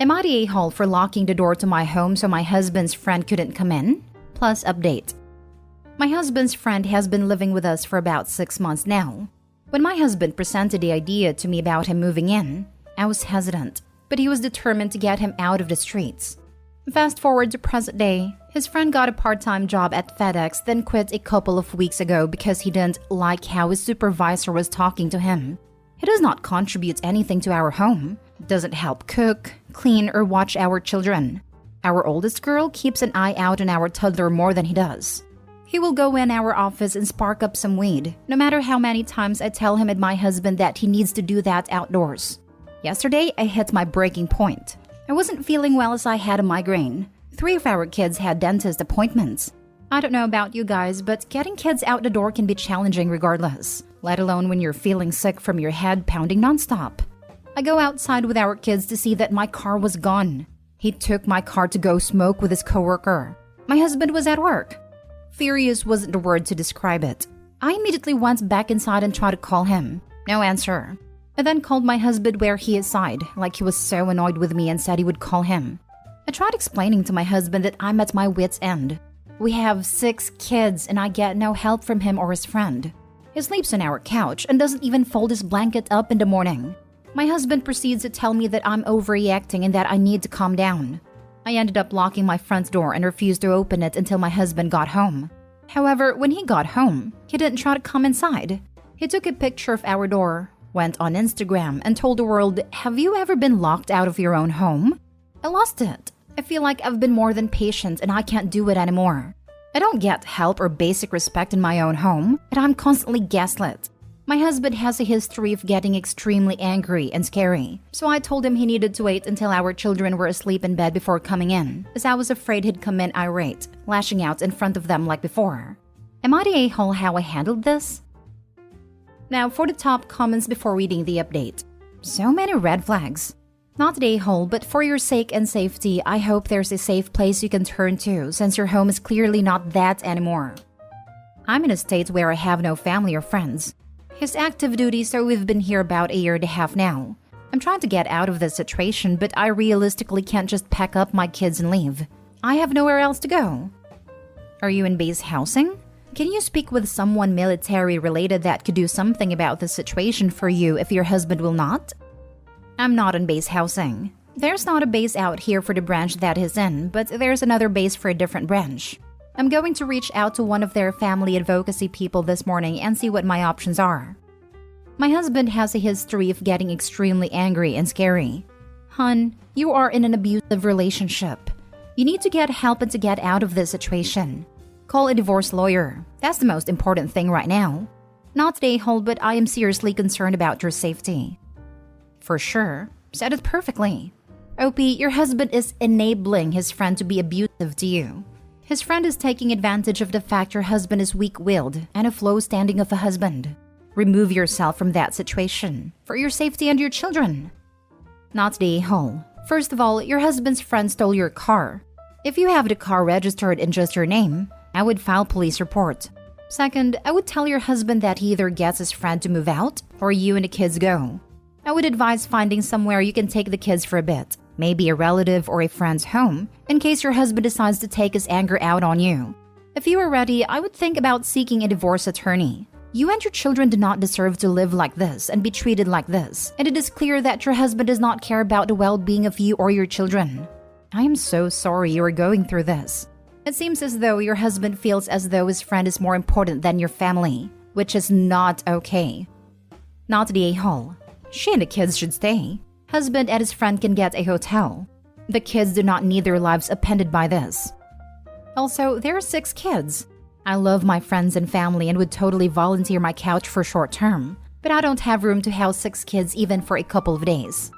Am I the a-hole for locking the door to my home so my husband's friend couldn't come in? Plus update. My husband's friend has been living with us for about 6 months now. When my husband presented the idea to me about him moving in, I was hesitant, but he was determined to get him out of the streets. Fast forward to present day, his friend got a part-time job at FedEx, then quit a couple of weeks ago because he didn't like how his supervisor was talking to him. He does not contribute anything to our home, doesn't help cook, clean, or watch our children. Our oldest girl keeps an eye out on our toddler more than he does. He will go in our office and spark up some weed, no matter how many times I tell him and my husband that he needs to do that outdoors. Yesterday, I hit my breaking point. I wasn't feeling well as I had a migraine. 3 of our kids had dentist appointments. I don't know about you guys, but getting kids out the door can be challenging regardless, let alone when you're feeling sick from your head pounding nonstop. I go outside with our kids to see that my car was gone. He took my car to go smoke with his coworker. My husband was at work. Furious wasn't the word to describe it. I immediately went back inside and tried to call him. No answer. I then called my husband where he is side, like he was so annoyed with me and said he would call him. I tried explaining to my husband that I'm at my wit's end. We have 6 kids and I get no help from him or his friend. He sleeps on our couch and doesn't even fold his blanket up in the morning. My husband proceeds to tell me that I'm overreacting and that I need to calm down. I ended up locking my front door and refused to open it until my husband got home. However, when he got home, he didn't try to come inside. He took a picture of our door, went on Instagram, and told the world, "Have you ever been locked out of your own home?" I lost it. I feel like I've been more than patient and I can't do it anymore. I don't get help or basic respect in my own home, and I'm constantly gaslit. My husband has a history of getting extremely angry and scary, so I told him he needed to wait until our children were asleep in bed before coming in, as I was afraid he'd come in irate, lashing out in front of them like before. Am I the a-hole how I handled this? Now for the top comments before reading the update. So many red flags. Not the a-hole, but for your sake and safety, I hope there's a safe place you can turn to since your home is clearly not that anymore. I'm in a state where I have no family or friends. He's active duty, so we've been here about a year and a half now. I'm trying to get out of this situation, but I realistically can't just pack up my kids and leave. I have nowhere else to go. Are you in base housing? Can you speak with someone military related that could do something about the situation for you if your husband will not? I'm not in base housing. There's not a base out here for the branch that he's in, but there's another base for a different branch. I'm going to reach out to one of their family advocacy people this morning and see what my options are. My husband has a history of getting extremely angry and scary. Hun, you are in an abusive relationship. You need to get help and to get out of this situation. Call a divorce lawyer. That's the most important thing right now. Not the a-hole, but I am seriously concerned about your safety. For sure. Said it perfectly. OP, your husband is enabling his friend to be abusive to you. His friend is taking advantage of the fact your husband is weak-willed and a flow standing of a husband. Remove yourself from that situation, for your safety and your children. Not the a-hole. First of all, your husband's friend stole your car. If you have the car registered in just your name, I would file police report. Second, I would tell your husband that he either gets his friend to move out, or you and the kids go. I would advise finding somewhere you can take the kids for a bit. Maybe a relative or a friend's home, in case your husband decides to take his anger out on you. If you are ready, I would think about seeking a divorce attorney. You and your children do not deserve to live like this and be treated like this, and it is clear that your husband does not care about the well-being of you or your children. I am so sorry you are going through this. It seems as though your husband feels as though his friend is more important than your family, which is not okay. Not the a-hole. She and the kids should stay. Husband and his friend can get a hotel. The kids do not need their lives upended by this. Also, there are 6 kids. I love my friends and family and would totally volunteer my couch for short term, but I don't have room to house 6 kids even for a couple of days.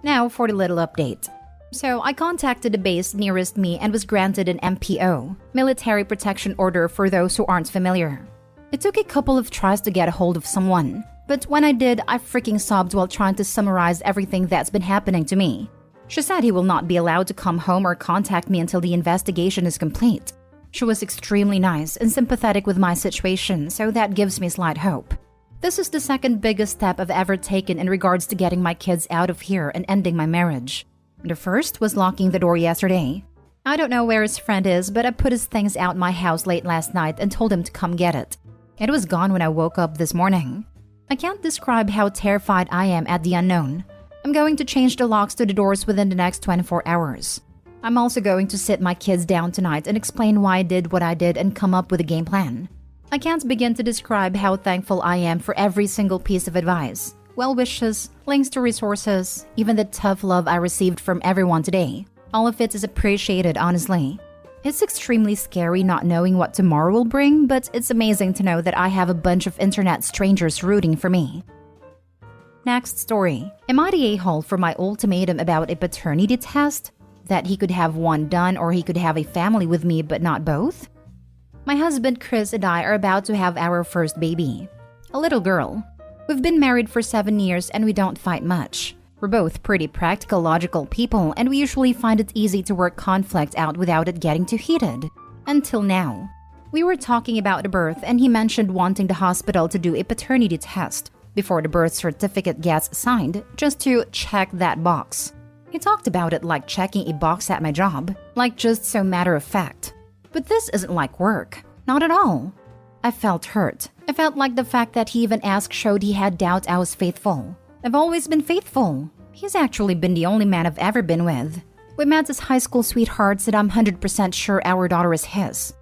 Now for the little update. So I contacted the base nearest me and was granted an MPO, Military Protection Order for those who aren't familiar. It took a couple of tries to get a hold of someone, but when I did, I freaking sobbed while trying to summarize everything that's been happening to me. She said he will not be allowed to come home or contact me until the investigation is complete. She was extremely nice and sympathetic with my situation, so that gives me slight hope. This is the second biggest step I've ever taken in regards to getting my kids out of here and ending my marriage. The first was locking the door yesterday. I don't know where his friend is, but I put his things out my house late last night and told him to come get it. It was gone when I woke up this morning. I can't describe how terrified I am at the unknown. I'm going to change the locks to the doors within the next 24 hours. I'm also going to sit my kids down tonight and explain why I did what I did and come up with a game plan. I can't begin to describe how thankful I am for every single piece of advice, well wishes, links to resources, even the tough love I received from everyone today. All of it is appreciated, honestly. It's extremely scary not knowing what tomorrow will bring, but it's amazing to know that I have a bunch of internet strangers rooting for me. Next story. Am I the a-hole for my ultimatum about a paternity test? That he could have one done or he could have a family with me but not both? My husband Chris and I are about to have our first baby. A little girl. We've been married for 7 years and we don't fight much. We're both pretty practical, logical people, and we usually find it easy to work conflict out without it getting too heated. Until now. We were talking about the birth, and he mentioned wanting the hospital to do a paternity test before the birth certificate gets signed, just to check that box. He talked about it like checking a box at my job, like just so matter of fact. But this isn't like work. Not at all. I felt hurt. I felt like the fact that he even asked showed he had doubt I was faithful. I've always been faithful. He's actually been the only man I've ever been with. We met as high school sweethearts and I'm 100% sure our daughter is his.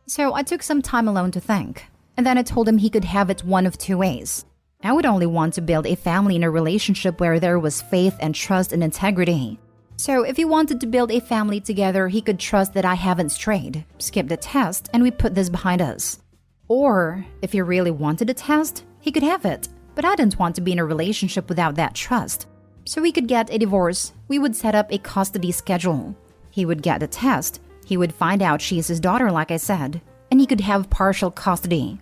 So I took some time alone to think. And then I told him he could have it one of two ways. I would only want to build a family in a relationship where there was faith and trust and integrity. So if he wanted to build a family together, he could trust that I haven't strayed, skip the test, and we put this behind us. Or, if he really wanted a test, he could have it. But I didn't want to be in a relationship without that trust. So we could get a divorce. We would set up a custody schedule. He would get the test. He would find out she's his daughter, like I said. And he could have partial custody.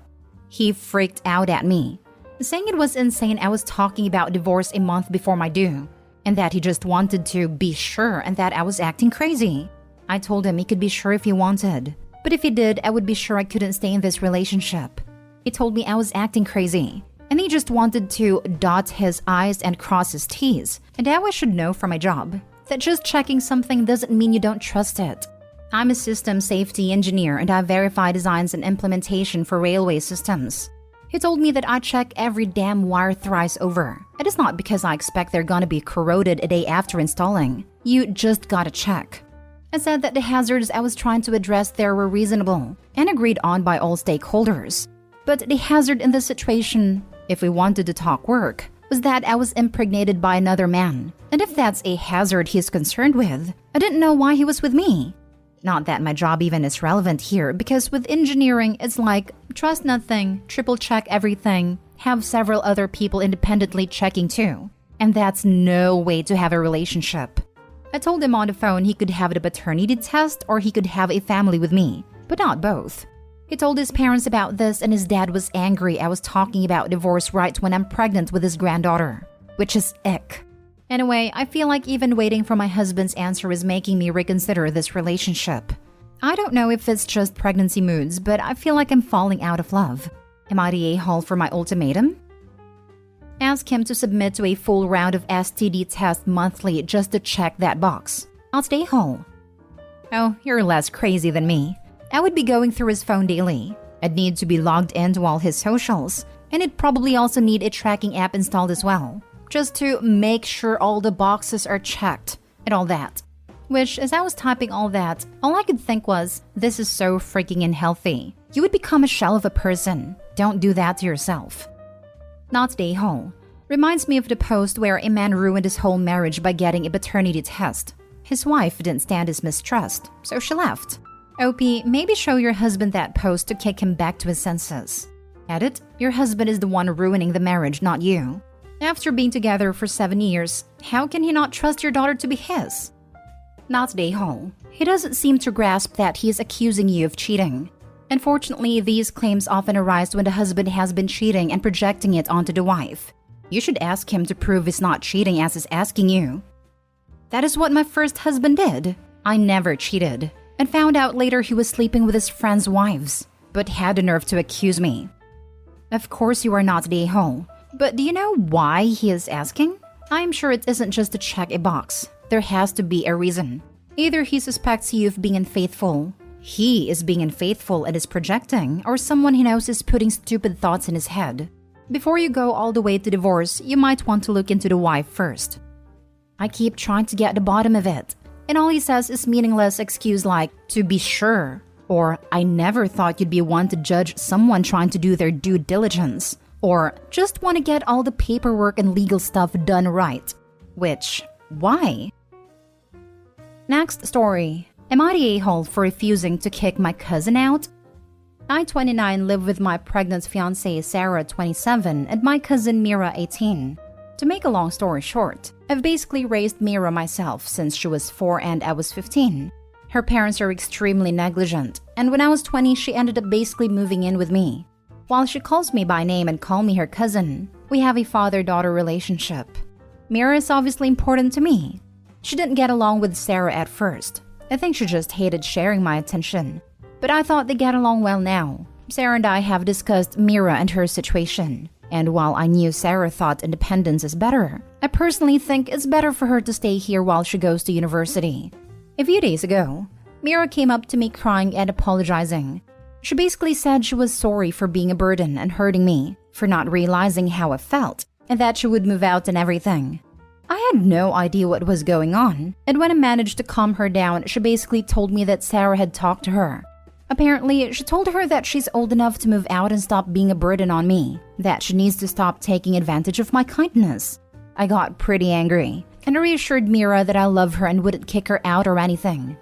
He freaked out at me, saying it was insane I was talking about divorce a month before my due. And that he just wanted to be sure and that I was acting crazy. I told him he could be sure if he wanted. But if he did, I would be sure I couldn't stay in this relationship. He told me I was acting crazy. And he just wanted to dot his I's and cross his T's. And how I should know from my job that just checking something doesn't mean you don't trust it. I'm a system safety engineer and I verify designs and implementation for railway systems. He told me that I check every damn wire thrice over. It is not because I expect they're gonna be corroded a day after installing. You just gotta check. I said that the hazards I was trying to address there were reasonable and agreed on by all stakeholders. But the hazard in this situation, if we wanted to talk work, was that I was impregnated by another man. And if that's a hazard he's concerned with, I didn't know why he was with me. Not that my job even is relevant here, because with engineering, it's like, trust nothing, triple check everything, have several other people independently checking too. And that's no way to have a relationship. I told him on the phone he could have the paternity test or he could have a family with me, but not both. He told his parents about this and his dad was angry I was talking about divorce right when I'm pregnant with his granddaughter, which is ick. Anyway, I feel like even waiting for my husband's answer is making me reconsider this relationship. I don't know if it's just pregnancy moods, but I feel like I'm falling out of love. Am I the a-hole for my ultimatum? Ask him to submit to a full round of STD tests monthly just to check that box. I'll stay home. Oh, you're less crazy than me. I would be going through his phone daily. I'd need to be logged into all his socials, and it'd probably also need a tracking app installed as well, just to make sure all the boxes are checked and all that. Which, as I was typing all that, all I could think was, this is so freaking unhealthy. You would become a shell of a person. Don't do that to yourself. Not the a-hole. Reminds me of the post where a man ruined his whole marriage by getting a paternity test. His wife didn't stand his mistrust, so she left. OP, maybe show your husband that post to kick him back to his senses. Edit, your husband is the one ruining the marriage, not you. After being together for 7 years, how can he not trust your daughter to be his? Not the a-hole. He doesn't seem to grasp that he is accusing you of cheating. Unfortunately, these claims often arise when the husband has been cheating and projecting it onto the wife. You should ask him to prove he's not cheating as he's asking you. That is what my first husband did. I never cheated, and found out later he was sleeping with his friends' wives, but had the nerve to accuse me. Of course you are not the a-hole, but do you know why he is asking? I am sure it isn't just to check a box. there has to be a reason. Either he suspects you of being unfaithful, he is being unfaithful and is projecting, or someone he knows is putting stupid thoughts in his head. Before you go all the way to divorce, you might want to look into the why first. I keep trying to get to the bottom of it, and all he says is meaningless excuse like, to be sure, or I never thought you'd be one to judge someone trying to do their due diligence, or just want to get all the paperwork and legal stuff done right. Which, why? Next story. Am I the a-hole for refusing to kick my cousin out? I, 29, live with my pregnant fiancée Sarah, 27, and my cousin Mira, 18. To make a long story short, I've basically raised Mira myself since she was 4 and I was 15. Her parents are extremely negligent, and when I was 20, she ended up basically moving in with me. While she calls me by name and calls me her cousin, we have a father-daughter relationship. Mira is obviously important to me. She didn't get along with Sarah at first. I think she just hated sharing my attention. But I thought they get along well now. Sarah and I have discussed Mira and her situation. And while I knew Sarah thought independence is better, I personally think it's better for her to stay here while she goes to university. A few days ago, Mira came up to me crying and apologizing. She basically said she was sorry for being a burden and hurting me, for not realizing how I felt, and that she would move out and everything. I had no idea what was going on, and when I managed to calm her down, she basically told me that Sarah had talked to her. Apparently, she told her that she's old enough to move out and stop being a burden on me, that she needs to stop taking advantage of my kindness. I got pretty angry, and I reassured Mira that I love her and wouldn't kick her out or anything.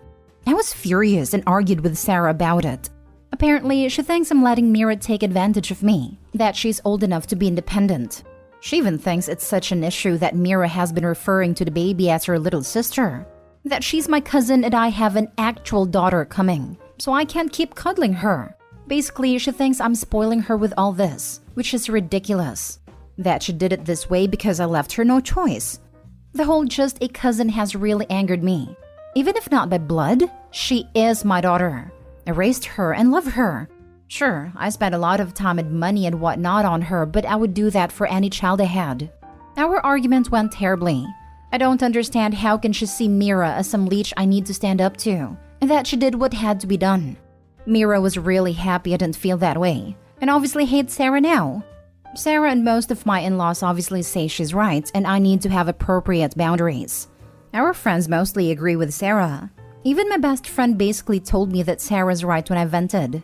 I was furious and argued with Sarah about it. Apparently, she thinks I'm letting Mira take advantage of me, that she's old enough to be independent. She even thinks it's such an issue that Mira has been referring to the baby as her little sister, that she's my cousin and I have an actual daughter coming, so I can't keep cuddling her. Basically, she thinks I'm spoiling her with all this, which is ridiculous. That she did it this way because I left her no choice. The whole just a cousin has really angered me. Even if not by blood, she is my daughter. I raised her and love her. Sure, I spent a lot of time and money and whatnot on her, but I would do that for any child I had. Our argument went terribly. I don't understand how can she see Mira as some leech I need to stand up to, and that she did what had to be done. Mira was really happy I didn't feel that way, and obviously hates Sarah now. Sarah and most of my in-laws obviously say she's right, and I need to have appropriate boundaries. Our friends mostly agree with Sarah. Even my best friend basically told me that Sarah's right when I vented.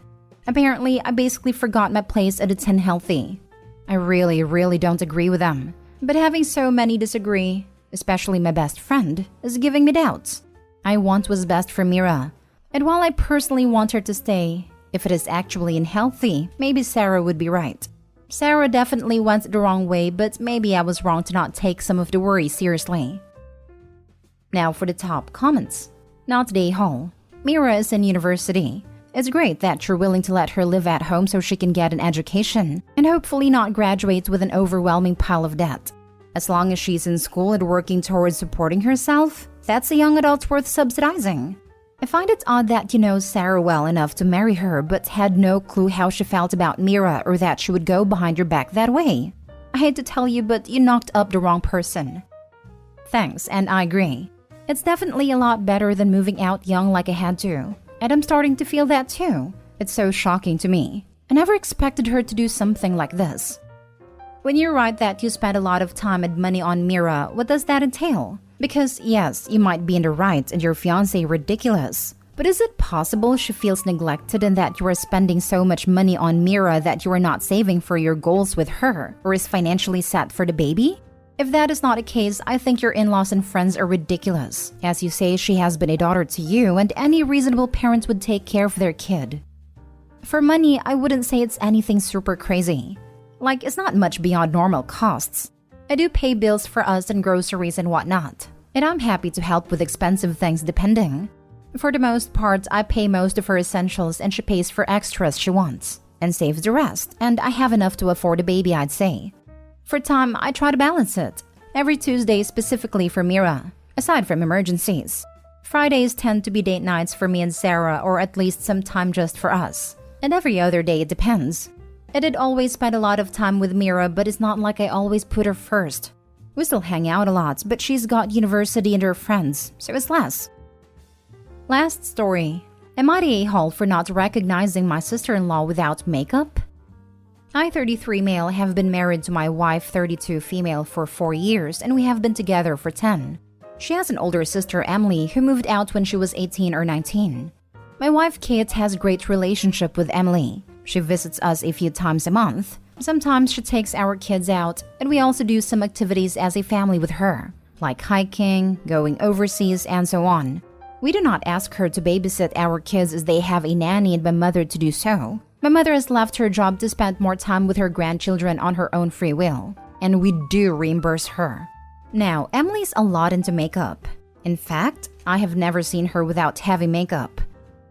Apparently, I basically forgot my place at It's Unhealthy. I really don't agree with them. But having so many disagree, especially my best friend, is giving me doubts. I want what's best for Mira. And while I personally want her to stay, if it is actually unhealthy, maybe Sarah would be right. Sarah definitely went the wrong way, but maybe I was wrong to not take some of the worry seriously. Now for the top comments. Not day hall. Mira is in university. It's great that you're willing to let her live at home so she can get an education and hopefully not graduate with an overwhelming pile of debt. As long as she's in school and working towards supporting herself, that's a young adult worth subsidizing. I find it odd that you know Sarah well enough to marry her but had no clue how she felt about Mira or that she would go behind your back that way. I hate to tell you, but you knocked up the wrong person. Thanks, and I agree. It's definitely a lot better than moving out young like I had to. And I'm starting to feel that too. It's so shocking to me. I never expected her to do something like this. When you write that you spent a lot of time and money on Mira, what does that entail? Because yes, you might be in the right and your fiancé ridiculous. But is it possible she feels neglected and that you are spending so much money on Mira that you are not saving for your goals with her or is financially set for the baby? If that is not the case, I think your in-laws and friends are ridiculous. As you say, she has been a daughter to you, and any reasonable parent would take care of their kid. For money, I wouldn't say it's anything super crazy. Like, it's not much beyond normal costs. I do pay bills for us and groceries and whatnot, and I'm happy to help with expensive things depending. For the most part, I pay most of her essentials and she pays for extras she wants, and saves the rest, and I have enough to afford a baby, I'd say. For time, I try to balance it. Every Tuesday specifically for Mira, aside from emergencies. Fridays tend to be date nights for me and Sarah, or at least some time just for us. And every other day it depends. I did always spend a lot of time with Mira, but it's not like I always put her first. We still hang out a lot, but she's got university and her friends, so it's less. Last story. Am I the a-hole for not recognizing my sister-in-law without makeup? I, 33 male, have been married to my wife, 32 female, for 4 years, and we have been together for 10. She has an older sister, Emily, who moved out when she was 18 or 19. My wife, Kate, has a great relationship with Emily. She visits us a few times a month. Sometimes she takes our kids out, and we also do some activities as a family with her, like hiking, going overseas, and so on. We do not ask her to babysit our kids as they have a nanny and my mother to do so. My mother has left her job to spend more time with her grandchildren on her own free will, and we do reimburse her. Now, Emily's a lot into makeup. In fact, I have never seen her without heavy makeup.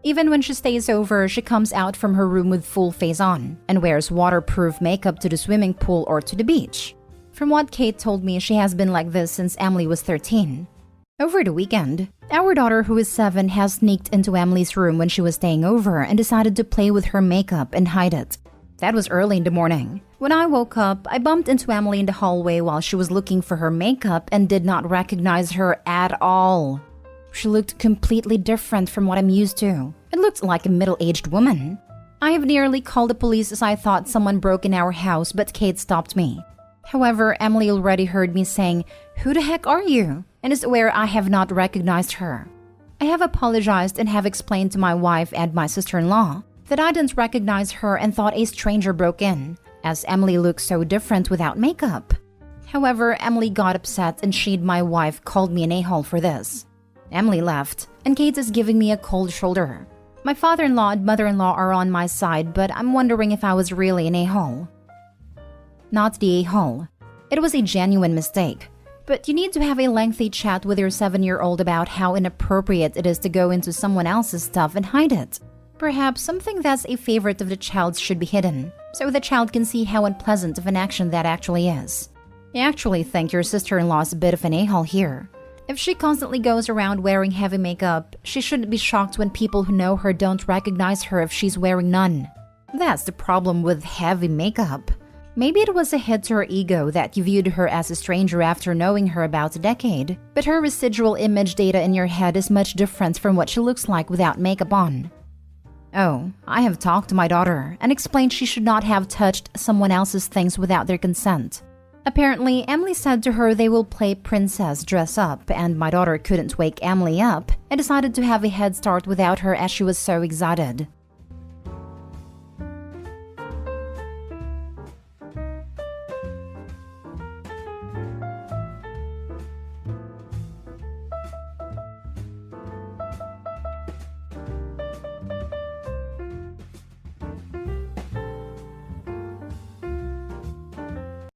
Even when she stays over, she comes out from her room with full face on and wears waterproof makeup to the swimming pool or to the beach. From what Kate told me, she has been like this since Emily was 13. Over the weekend, our daughter, who is 7, has sneaked into Emily's room when she was staying over and decided to play with her makeup and hide it. That was early in the morning. When I woke up, I bumped into Emily in the hallway while she was looking for her makeup and did not recognize her at all. She looked completely different from what I'm used to. It looked like a middle-aged woman. I have nearly called the police as I thought someone broke in our house, but Kate stopped me. However, Emily already heard me saying, "Who the heck are you?" and is aware I have not recognized her. I have apologized and have explained to my wife and my sister-in-law that I didn't recognize her and thought a stranger broke in, as Emily looks so different without makeup. However, Emily got upset and my wife called me an a-hole for this. Emily left, and Kate is giving me a cold shoulder. My father-in-law and mother-in-law are on my side, but I'm wondering if I was really an a-hole. Not the a-hole. It was a genuine mistake. But you need to have a lengthy chat with your 7-year-old about how inappropriate it is to go into someone else's stuff and hide it. Perhaps something that's a favorite of the child's should be hidden, so the child can see how unpleasant of an action that actually is. I actually think your sister-in-law is a bit of an a-hole here. If she constantly goes around wearing heavy makeup, she shouldn't be shocked when people who know her don't recognize her if she's wearing none. That's the problem with heavy makeup. Maybe it was a hit to her ego that you viewed her as a stranger after knowing her about a decade, but her residual image data in your head is much different from what she looks like without makeup on. Oh, I have talked to my daughter and explained she should not have touched someone else's things without their consent. Apparently, Emily said to her they will play princess dress up, and my daughter couldn't wake Emily up and decided to have a head start without her as she was so excited.